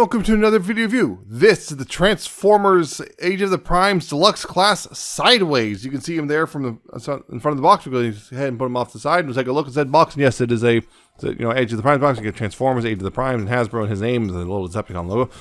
welcome to another video review. This is the Transformers Age of the Primes Deluxe Class Sideways. You can see him there from the in front of the box. We'll go ahead and put him off the side. We'll take a look at that box. And yes, it is a Age of the Primes box. You get Transformers, Age of the Primes, and Hasbro, and his name is the little Decepticon logo.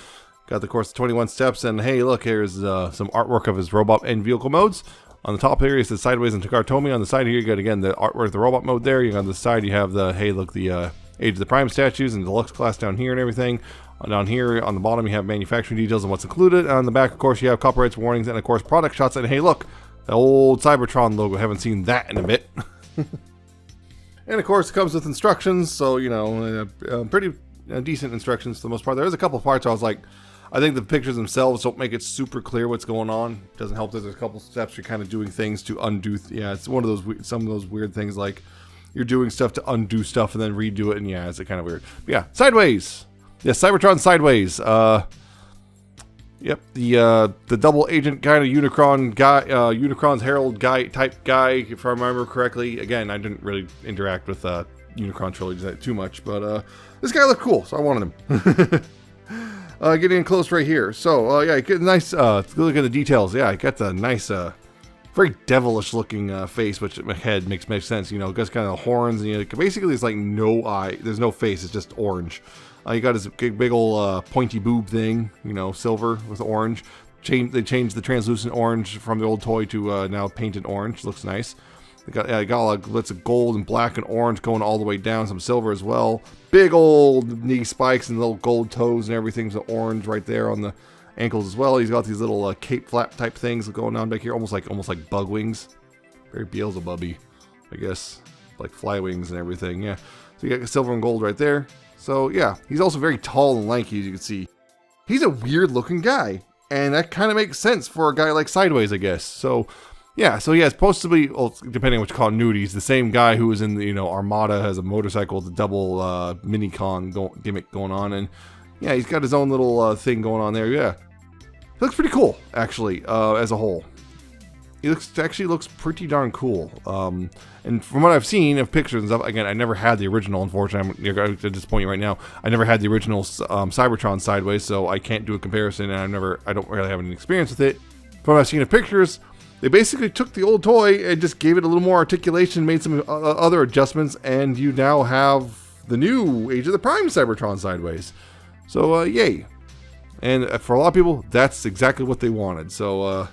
Got the course 21 steps, and hey, look, here's some artwork of his robot and vehicle modes. On the top here, it says Sideways and Takartomi. On the side here, you got again the artwork of the robot mode there. You got on the side, you have the hey, look, the Age of the Prime statues and deluxe class down here and everything. Down here on the bottom, you have manufacturing details and what's included. And on the back, of course, you have copyrights, warnings, and of course, product shots. And hey, look, the old Cybertron logo. Haven't seen that in a bit. And of course, it comes with instructions. So, you know, pretty decent instructions for the most part. There's a couple of parts where I was like, I think the pictures themselves don't make it super clear what's going on. Doesn't help that there's a couple steps you're kind of doing things to undo. Yeah, it's one of those, some of those weird things like you're doing stuff to undo stuff and then redo it. And yeah, it's kind of weird. But yeah, Sideways. Yeah, Cybertron Sideways. Yep, the double agent kind of Unicron guy, Unicron's Herald guy type guy, if I remember correctly. Again, I didn't really interact with Unicron trilogy too much, but this guy looked cool, so I wanted him. Getting in close right here. So yeah, get a nice look at the details. Yeah, I got the nice, very devilish looking face, which head makes sense. You know, it got kind of horns, and basically there's like no eye. There's no face. It's just orange. You got his big old pointy boob thing, you know, silver with orange. They changed the translucent orange from the old toy to now painted orange. Looks nice. They got like lots of gold and black and orange going all the way down. Some silver as well. Big old knee spikes and little gold toes and everything's orange right there on the ankles as well. He's got these little cape flap type things going on back here, almost like bug wings. Very Beelzebub-y, I guess, like fly wings and everything. Yeah. So you got silver and gold right there. So yeah, he's also very tall and lanky, as you can see. He's a weird looking guy, and that kind of makes sense for a guy like Sideways, I guess. So yeah, it's supposed to be, well, depending on what continuity, he's the same guy who was in the, Armada, has a motorcycle, the double mini-con gimmick going on, and yeah, he's got his own little thing going on there. Yeah, he looks pretty cool, actually, as a whole. He actually looks pretty darn cool. And from what I've seen of pictures and stuff, again, I never had the original, unfortunately. I'm going to disappoint you right now. I never had the original Cybertron Sideways, so I can't do a comparison, and I don't really have any experience with it. From what I've seen of pictures, they basically took the old toy and just gave it a little more articulation, made some other adjustments, and you now have the new Age of the Prime Cybertron Sideways. So, yay. And for a lot of people, that's exactly what they wanted. So,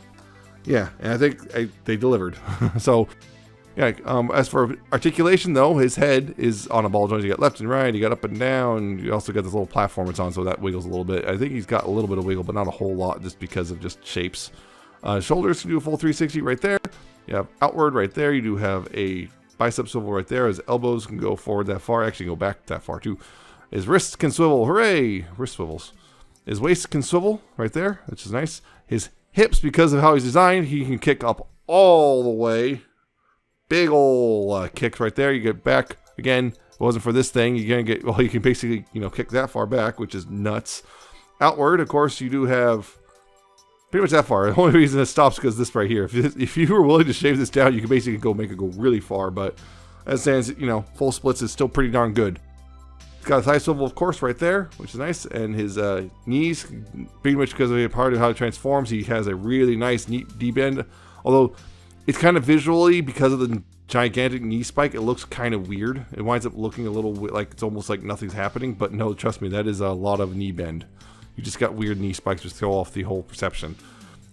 yeah, and I think they delivered. So, yeah, as for articulation, though, his head is on a ball joint. You got left and right, you got up and down, and you also got this little platform it's on, so that wiggles a little bit. I think he's got a little bit of wiggle, but not a whole lot, just because of just shapes. Shoulders can do a full 360 right there. You have outward right there. You do have a bicep swivel right there. His elbows can go forward that far. Actually, go back that far, too. His wrists can swivel. Hooray! Wrist swivels. His waist can swivel right there, which is nice. His hips, because of how he's designed, he can kick up all the way. Big ol' kicks right there. You get back again. If it wasn't for this thing, you're gonna get, well, you can basically, kick that far back, which is nuts. Outward, of course, you do have pretty much that far. The only reason it stops is because this right here. If you were willing to shave this down, you could basically make it go really far. But as it stands, full splits is still pretty darn good. He's got a thigh swivel, of course, right there, which is nice. And his knees, pretty much because of part of how it transforms, he has a really nice, neat D-bend. Although it's kind of visually, because of the gigantic knee spike, it looks kind of weird. It winds up looking a little like it's almost like nothing's happening. But no, trust me, that is a lot of knee bend. You just got weird knee spikes which throw off the whole perception.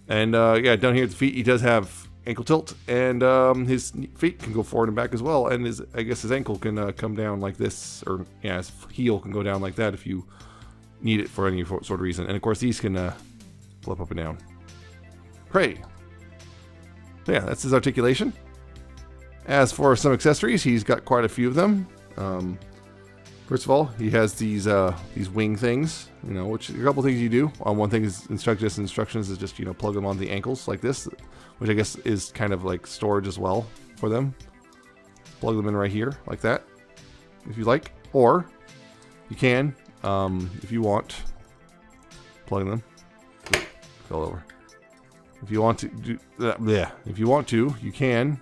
And yeah, down here at the feet, he does have ankle tilt, and his feet can go forward and back as well. And I guess his ankle can come down like this, or yeah, his heel can go down like that if you need it for any sort of reason. And of course, these can flip up and down. Hooray! So yeah, that's his articulation. As for some accessories, he's got quite a few of them. First of all, he has these wing things, which a couple things you do. One thing is instructions is just plug them on the ankles like this, which I guess is kind of like storage as well for them. Plug them in right here like that, if you like, or you can, if you want, plug them. Fell over. If you want to do that, yeah. If you want to, you can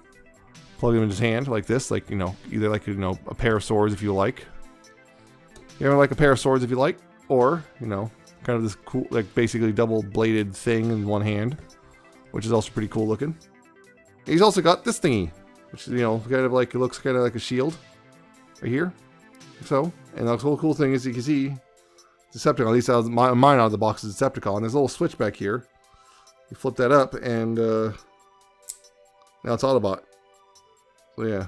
plug them in his hand like this, like either like a pair of swords if you like. You know, like a pair of swords if you like, or Kind of this cool, like basically double-bladed thing in one hand, which is also pretty cool looking. He's also got this thingy, which is, you know, kind of like, it looks kind of like a shield right here. So, and the whole cool thing is you can see Decepticon, at least out of mine out of the box is Decepticon. There's a little switch back here. You flip that up and now it's Autobot. So yeah,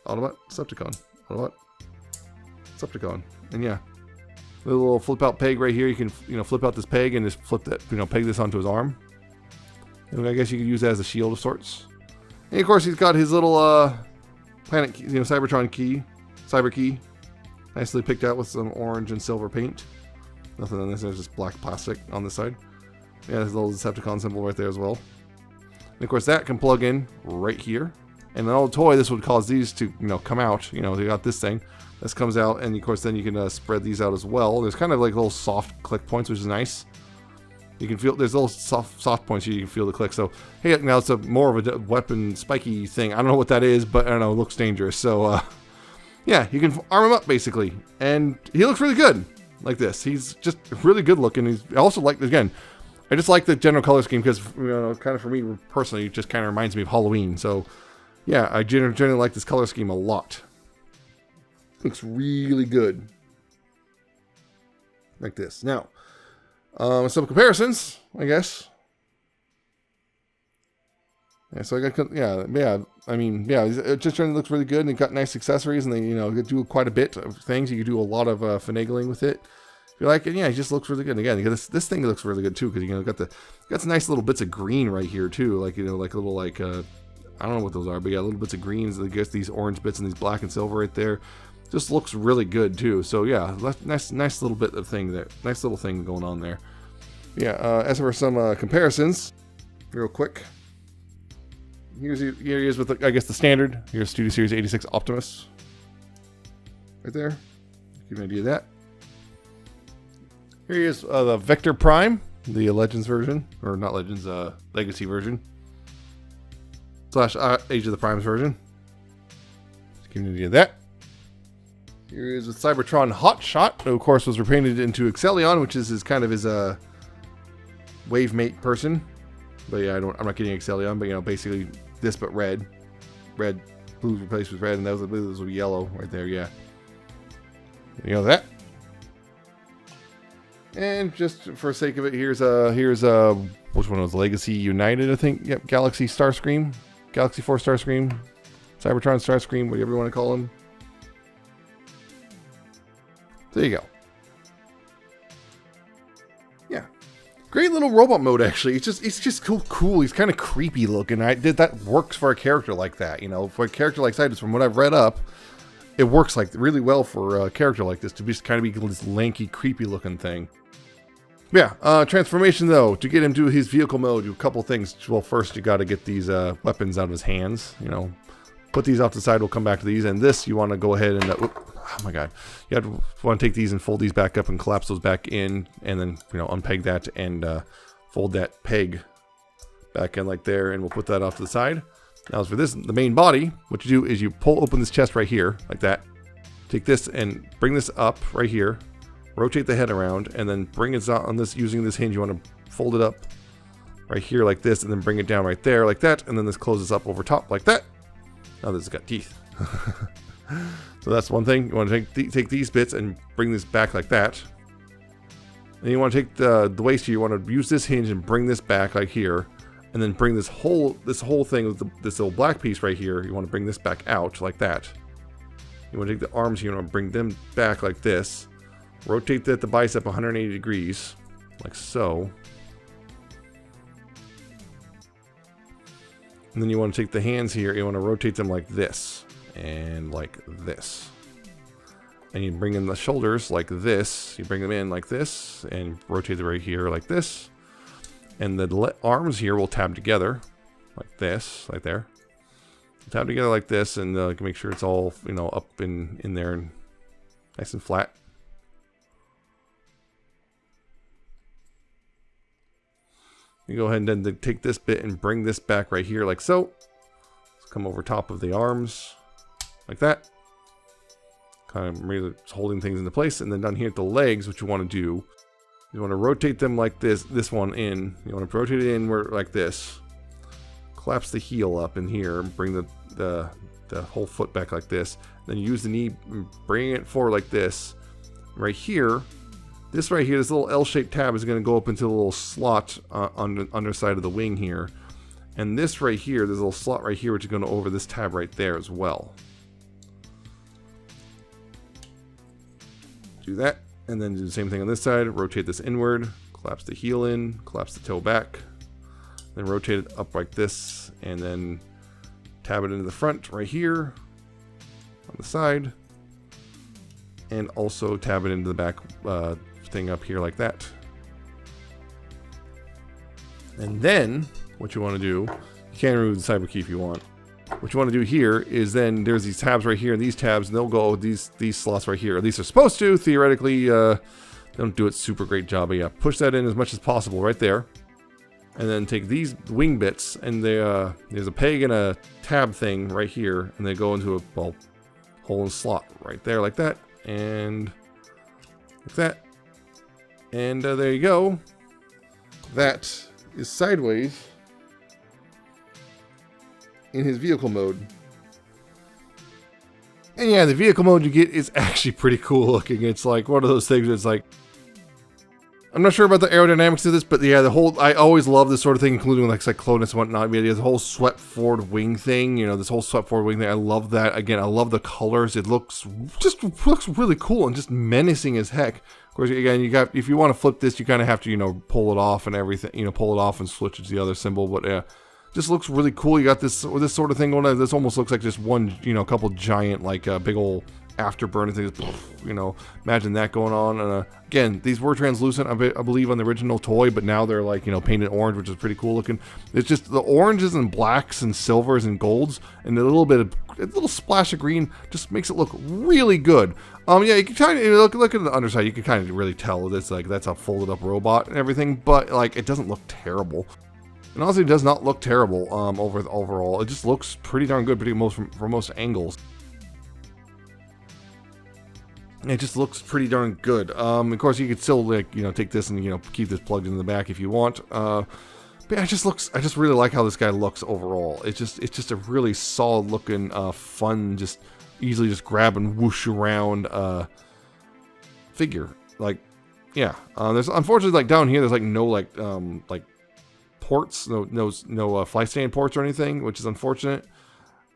Autobot, Decepticon, Autobot, Decepticon, and yeah. The little flip out peg right here, you can, you know, flip out this peg and just flip that, you know, peg this onto his arm. And I guess you could use that as a shield of sorts. And of course he's got his little planet, you know, Cybertron key, cyber key. Nicely picked out with some orange and silver paint. Nothing on this, there's just black plastic on this side. Yeah, there's a little Decepticon symbol right there as well. And of course that can plug in right here. And an old toy, this would cause these to, you know, come out. You know, they got this thing. This comes out, and of course then you can spread these out as well. There's kind of like little soft click points, which is nice. You can feel, there's little soft points here, you can feel the click. So, hey, now it's a more of a weapon spiky thing. I don't know what that is, but I don't know, it looks dangerous. So, yeah, you can arm him up basically. And he looks really good like this. He's just really good looking. He's also like, again, I just like the general color scheme because, you know, kind of for me personally, it just kind of reminds me of Halloween. So, yeah, I generally like this color scheme a lot. Looks really good. Like this. Now, some comparisons, I guess. Yeah, so I got, yeah, I mean, yeah, it just generally looks really good, and it got nice accessories, and they, you know, do quite a bit of things. You can do a lot of finagling with it. If you like it, yeah, it just looks really good. And again, this thing looks really good too, because, you know, got some nice little bits of green right here too, like, you know, like a little, like, I don't know what those are, but yeah, little bits of greens. I guess these orange bits and these black and silver right there. Just looks really good too. So yeah, nice little bit of thing there. Nice little thing going on there. Yeah. As for some comparisons, real quick. Here he is with, I guess, the standard. Here's Studio Series 86 Optimus. Right there. Give you an idea of that. Here he is, the Vector Prime, the Legends version, or not Legends, Legacy version. / Age of the Primes version. Just give you an idea of that. Here he is with Cybertron Hotshot, who of course was repainted into Excellion, which is his kind of his wave mate person. But yeah, I'm not getting Excellion, but you know, basically this but red. Red, blue replaced with red, and that was, I believe this was yellow right there, yeah. You know that. And just for sake of it, here's which one was Legacy United, I think. Yep, Galaxy Starscream, Galaxy 4 Starscream, Cybertron Starscream, whatever you want to call him. There you go. Yeah, great little robot mode. Actually, it's just cool. He's kind of creepy looking. That works for a character like that. You know, for a character like Cybertron, from what I've read up, it works like really well for a character like this to just kind of be this lanky, creepy looking thing. Yeah, transformation though, to get him to his vehicle mode, do a couple things. Well, first you got to get these weapons out of his hands. You know, put these off the side. We'll come back to these. And this, you want to go ahead and oh my god, you want to take these and fold these back up and collapse those back in, and then, you know, unpeg that and fold that peg back in like there, and we'll put that off to the side. Now as for this, the main body, what you do is you pull open this chest right here like that. Take this and bring this up right here. Rotate the head around, and then bring it out on this, using this hinge. You want to fold it up right here like this, and then bring it down right there like that, and then this closes up over top like that. Now this has got teeth. So that's one thing. You want to take these bits and bring this back like that. Then you want to take the waist here. You want to use this hinge and bring this back like here, and then bring this whole thing with this little black piece right here. You want to bring this back out like that. You want to take the arms here. You want to bring them back like this. Rotate the bicep 180 degrees, like so. And then you want to take the hands here, you want to rotate them like this, and like this. And you bring in the shoulders like this, you bring them in like this, and rotate them right here like this. And the arms here will tab together, like this, right there. Tab together like this, and make sure it's all, you know, up in there and nice and flat. You go ahead and then take this bit and bring this back right here like so. Let's come over top of the arms like that. Kind of really holding things into place. And then down here at the legs, what you want to do You want to rotate them like this one in. You want to rotate it inward like this. Collapse the heel up in here. Bring the whole foot back like this. Then use the knee, bring it forward like this. Right here, this right here, this little L-shaped tab is going to go up into the little slot on the underside of the wing here. And this right here, there's a little slot right here, which is going to over this tab right there as well. Do that. And then do the same thing on this side. Rotate this inward, collapse the heel in, collapse the toe back, then rotate it up like this, and then tab it into the front right here on the side, and also tab it into the back thing up here like that. And then what you want to do, you can remove the cyber key if you want. What you want to do here is then there's these tabs right here, and these tabs, and they'll go these slots right here. At least they're supposed to. Theoretically, they don't do it super great job. But yeah, push that in as much as possible right there, and then take these wing bits, and there's a peg and a tab thing right here, and they go into a hole and slot right there like that, and like that, and there you go. That is Sideways in his vehicle mode. And yeah, the vehicle mode you get is actually pretty cool looking. It's like one of those things that's like, I'm not sure about the aerodynamics of this, but yeah, I always love this sort of thing, including like Cyclonus and whatnot. The whole swept forward wing thing, you know, this whole swept forward wing thing, I love that. Again, I love the colors. It looks really cool and just menacing as heck. Of course, again, if you want to flip this, you kind of have to, you know, pull it off and everything, you know, pull it off and switch it to the other symbol. But yeah, just looks really cool. You got this sort of thing going on. This almost looks like just one, you know, a couple giant, like big old afterburner things, you know, imagine that going on. And again, these were translucent, I believe, on the original toy, but now they're like, you know, painted orange, which is pretty cool looking. It's just the oranges and blacks and silvers and golds and a little splash of green just makes it look really good. Yeah, you can kind of look at the underside. You can kind of really tell that's a folded up robot and everything, but like it doesn't look terrible. And honestly, it does not look terrible overall. It just looks pretty darn good, from most angles. It just looks pretty darn good. Of course, you could still, like, you know, take this and, you know, keep this plugged in the back if you want. But yeah, I just really like how this guy looks overall. It's just a really solid looking, fun, just easily just grab and whoosh around figure. Like, yeah. There's unfortunately, like, down here, there's like no like ports, no fly stand ports or anything, which is unfortunate.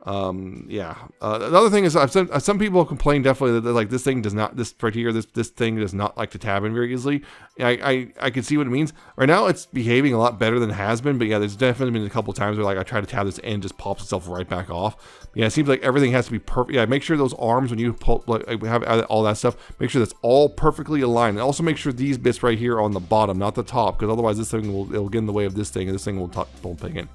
Yeah. The other thing is, some people complain definitely that like this thing does not, this right here, this thing does not like to tab in very easily. I can see what it means. Right now, it's behaving a lot better than it has been, but yeah, there's definitely been a couple times where like I try to tab this in, and just pops itself right back off. Yeah, it seems like everything has to be perfect. Yeah, make sure those arms, when you pull, like, have all that stuff, make sure that's all perfectly aligned. And also make sure these bits right here are on the bottom, not the top, because otherwise this thing it'll get in the way of this thing, and this thing won't peg in.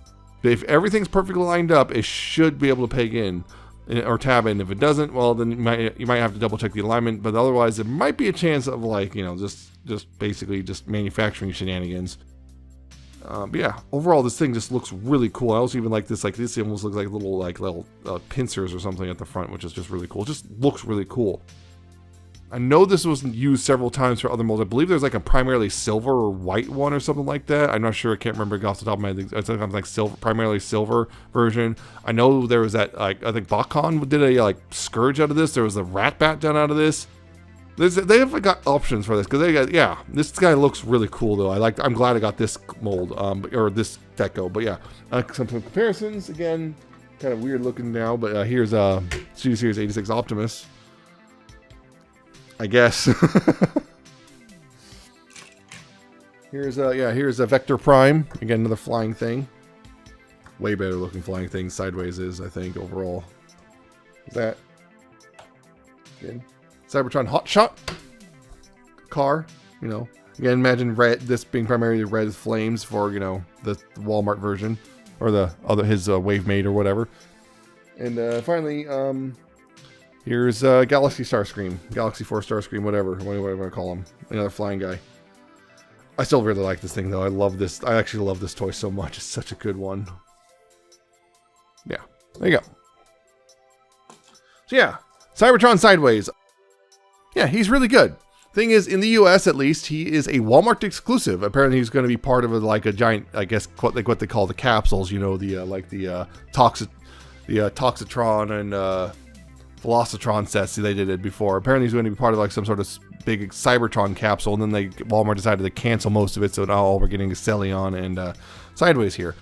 But if everything's perfectly lined up, it should be able to peg in or tab in. If it doesn't, well, then you might have to double check the alignment. But otherwise, there might be a chance of, like, you know, just basically just manufacturing shenanigans. But yeah, overall, this thing just looks really cool. I also even like this. Like, this almost looks like little pincers or something at the front, which is just really cool. It just looks really cool. I know this was used several times for other molds. I believe there's like a primarily silver or white one or something like that. I'm not sure. I can't remember off the top of my head. It's like silver, primarily silver version. I know there was that, like, I think Bakon did a like Scourge out of this. There was a Rat Bat done out of this. They have got options for this because they got, yeah. This guy looks really cool though. I'm glad I got this mold or this deco. But yeah, some comparisons again. Kind of weird looking now, but here's Studio Series 86 Optimus, I guess. Here's a Vector Prime. Again, another flying thing. Way better looking flying thing. Sideways is, I think, overall. Is that? Again. Cybertron Hotshot car. You know, again, imagine this being primarily red flames for, you know, the Walmart version or his Wave Mate or whatever. And finally, here's Galaxy Starscream, Galaxy 4 Starscream, whatever you want to call him. Another flying guy. I still really like this thing, though. I love this. I actually love this toy so much. It's such a good one. Yeah, there you go. So yeah, Cybertron Sideways. Yeah, he's really good. Thing is, in the U.S. at least, he is a Walmart exclusive. Apparently, he's going to be part of a giant, I guess, what they call the capsules. You know, the Toxitron and Velocitron sets they did it before. Apparently, he's going to be part of like some sort of big Cybertron capsule, and then Walmart decided to cancel most of it. So now all we're getting is Celion and Sideways here.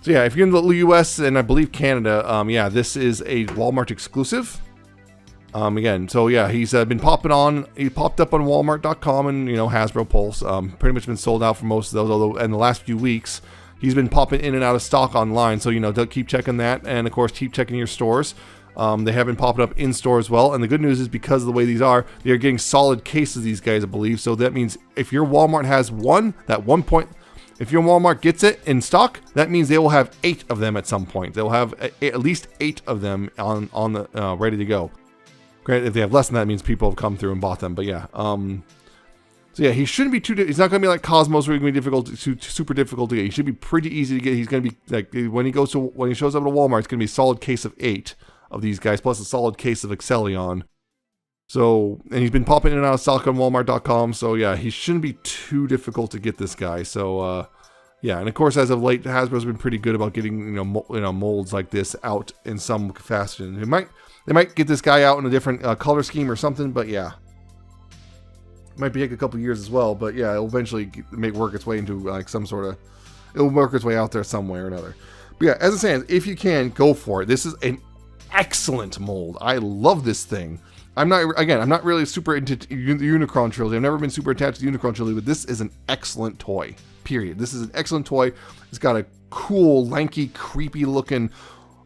So yeah, if you're in the U.S. and I believe Canada, yeah, this is a Walmart exclusive. Again, so yeah, he's been popping on. He popped up on Walmart.com and Hasbro Pulse. Pretty much been sold out for most of those. Although in the last few weeks, he's been popping in and out of stock online. So keep checking that, and of course keep checking your stores. They have been popping up in store as well. And the good news is because of the way these are, they are getting solid cases of these guys, I believe. So that means if your Walmart has if your Walmart gets it in stock, that means they will have 8 of them at some point. They'll have at least 8 of them on the ready to go. Granted, if they have less than that, it means people have come through and bought them. But yeah, so yeah, he shouldn't be he's not going to be like Cosmos, where it's going to be super difficult to get. He should be pretty easy to get. He's going to be like when he shows up at Walmart, it's going to be a solid case of 8 of these guys, plus a solid case of Excelion. So, and he's been popping in and out of stock on Walmart.com. So yeah, he shouldn't be too difficult to get this guy. So yeah, and of course, as of late, Hasbro's been pretty good about getting molds like this out in some fashion. They might get this guy out in a different color scheme or something, but yeah. It might take a couple years as well, but yeah, it'll eventually work its way into like some sort of... It'll work its way out there some way or another. But yeah, as it stands, if you can, go for it. This is an excellent mold. I love this thing. I'm not really super into the Unicron trilogy. I've never been super attached to the Unicron trilogy, but this is an excellent toy, period. This is an excellent toy. It's got a cool, lanky, creepy looking...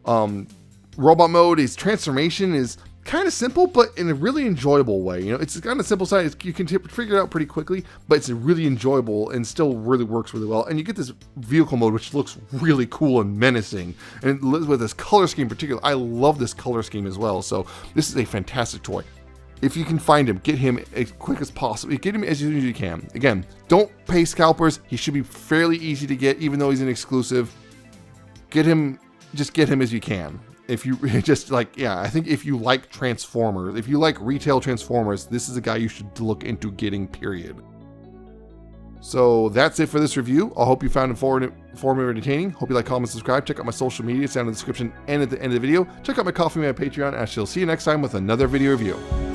robot mode. His transformation is kind of simple, but in a really enjoyable way. It's kind of simple side. You can figure it out pretty quickly, but it's really enjoyable and still really works really well. And you get this vehicle mode, which looks really cool and menacing. And with this color scheme in particular, I love this color scheme as well. So this is a fantastic toy. If you can find him, get him as quick as possible. Get him as soon as you can. Again, don't pay scalpers. He should be fairly easy to get, even though he's an exclusive. Just get him as you can. If you just I think if you like Transformers, if you like retail Transformers, this is a guy you should look into getting, period. So that's it for this review. I hope you found it informative and entertaining. Hope you like, comment, subscribe. Check out my social media. It's down in the description and at the end of the video. Check out my Coffee Man Patreon. And I shall see you next time with another video review.